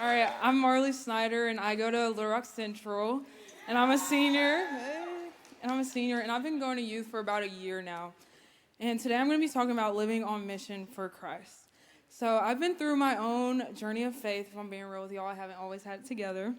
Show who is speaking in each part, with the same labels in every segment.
Speaker 1: All right, I'm Marley Snyder, and I go to Little Rock Central, and I'm a senior. And I've been going to youth for about a year now. And today I'm going to be talking about living on mission for Christ. So I've been through my own journey of faith. If I'm being real with y'all, I haven't always had it together.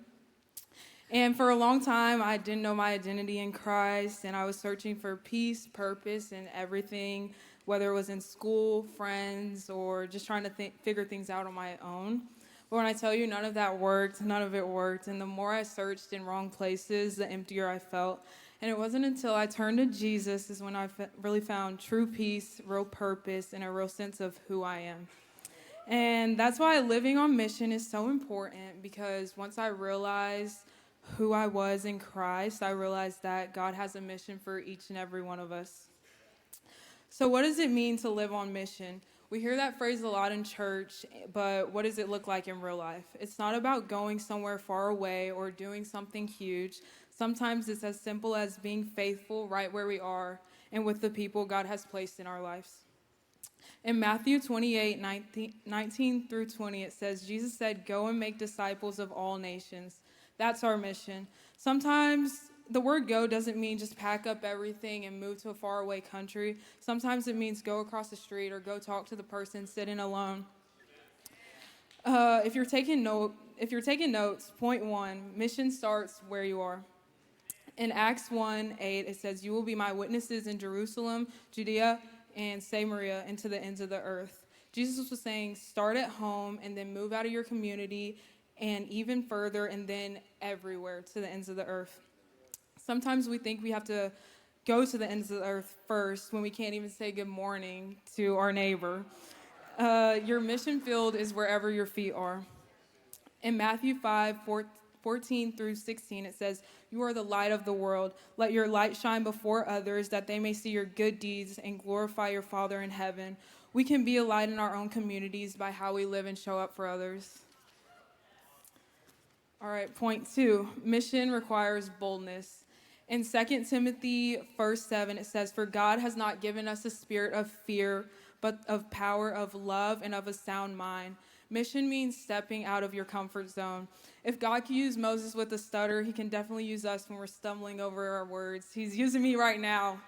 Speaker 1: And for a long time, I didn't know my identity in Christ, and I was searching for peace, purpose, and everything, whether it was in school, friends, or just trying to figure things out on my own. But when I tell you none of that worked, none of it worked. And the more I searched in wrong places, the emptier I felt. And it wasn't until I turned to Jesus is when I really found true peace, real purpose, and a real sense of who I am. And that's why living on mission is so important, because once I realized who I was in Christ, I realized that God has a mission for each and every one of us. So what does it mean to live on mission? We hear that phrase a lot in church, but what does it look like in real life? It's not about going somewhere far away or doing something huge. Sometimes it's as simple as being faithful right where we are and with the people God has placed in our lives. In Matthew 28, 19 through 20, it says, Jesus said, "Go and make disciples of all nations." That's our mission. Sometimes the word go doesn't mean just pack up everything and move to a faraway country. Sometimes it means go across the street or go talk to the person sitting alone. If you're taking notes, point one, mission starts where you are. In Acts 1:8, it says, "You will be my witnesses in Jerusalem, Judea, and Samaria, and to the ends of the earth." Jesus was saying, start at home and then move out of your community and even further and then everywhere to the ends of the earth. Sometimes we think we have to go to the ends of the earth first when we can't even say good morning to our neighbor. Your mission field is wherever your feet are. In Matthew 5:14 through 16, it says, "You are the light of the world. Let your light shine before others, that they may see your good deeds and glorify your Father in heaven." We can be a light in our own communities by how we live and show up for others. All right, point two, mission requires boldness. In 2 Timothy 1:7, it says, "For God has not given us a spirit of fear, but of power, of love, and of a sound mind." Mission means stepping out of your comfort zone. If God can use Moses with a stutter, he can definitely use us when we're stumbling over our words. He's using me right now.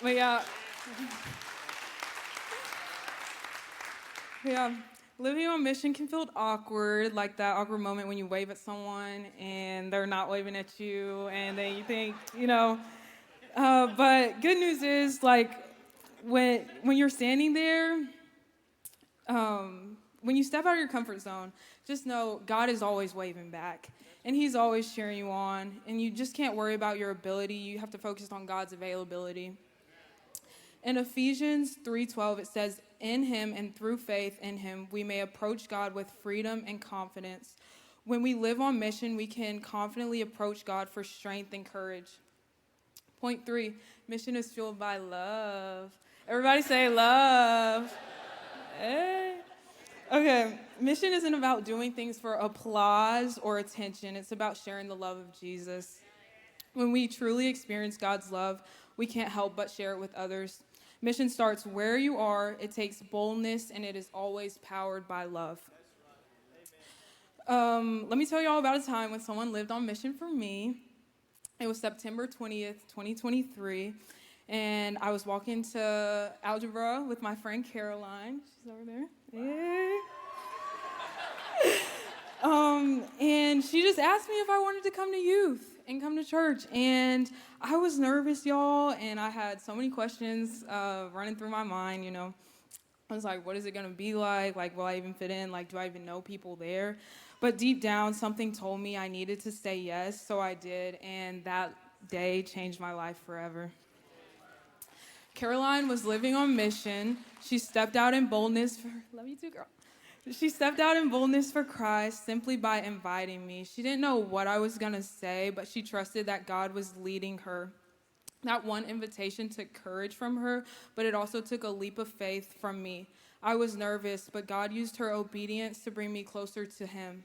Speaker 1: But yeah, living on mission can feel awkward, like that awkward moment when you wave at someone and they're not waving at you, and then you think, but good news is, like, when you're standing there, when you step out of your comfort zone, just know God is always waving back, and he's always cheering you on, and you just can't worry about your ability. You have to focus on God's availability. In Ephesians 3:12, it says, "In him and through faith in him, we may approach God with freedom and confidence." When we live on mission, we can confidently approach God for strength and courage. Point three, mission is fueled by love. Everybody say love. Hey. Okay, mission isn't about doing things for applause or attention. It's about sharing the love of Jesus. When we truly experience God's love, we can't help but share it with others. Mission starts where you are. It takes boldness, and it is always powered by love. Let me tell you all about a time when someone lived on mission for me. It was September 20th, 2023, and I was walking to algebra with my friend Caroline. She's over there. Yeah. And she just asked me if I wanted to come to youth and come to church. And I was nervous, y'all, and I had so many questions running through my mind, I was like, what is it going to be like? Like, will I even fit in? Like, do I even know people there? But deep down, something told me I needed to say yes, so I did, and that day changed my life forever. Caroline was living on mission. She stepped out in boldness love you too, girl. She stepped out in boldness for Christ simply by inviting me. She didn't know what I was going to say, but she trusted that God was leading her. That one invitation took courage from her, but it also took a leap of faith from me. I was nervous, but God used her obedience to bring me closer to him.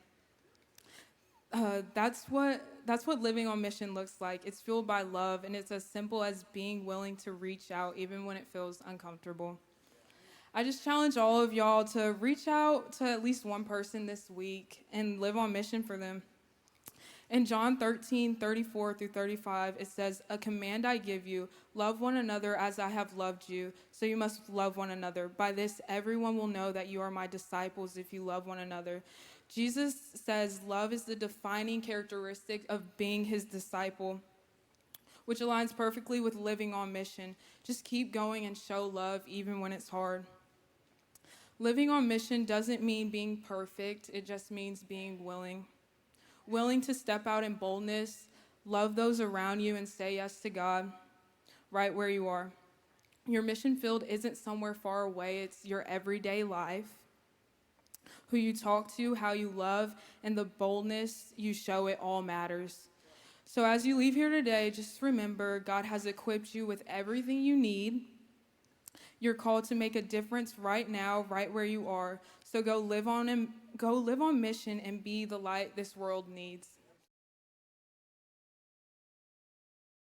Speaker 1: That's what living on mission looks like. It's fueled by love, and it's as simple as being willing to reach out even when it feels uncomfortable. I just challenge all of y'all to reach out to at least one person this week and live on mission for them. In John 13:34 through 35, it says, "A command I give you, love one another as I have loved you, so you must love one another. By this, everyone will know that you are my disciples if you love one another." Jesus says love is the defining characteristic of being his disciple, which aligns perfectly with living on mission. Just keep going and show love even when it's hard. Living on mission doesn't mean being perfect, it just means being willing. Willing to step out in boldness, love those around you, and say yes to God right where you are. Your mission field isn't somewhere far away, it's your everyday life. Who you talk to, how you love, and the boldness you show, it all matters. So as you leave here today, just remember God has equipped you with everything you need. You're called to make a difference right now, right where you are. So go live on mission and be the light this world needs.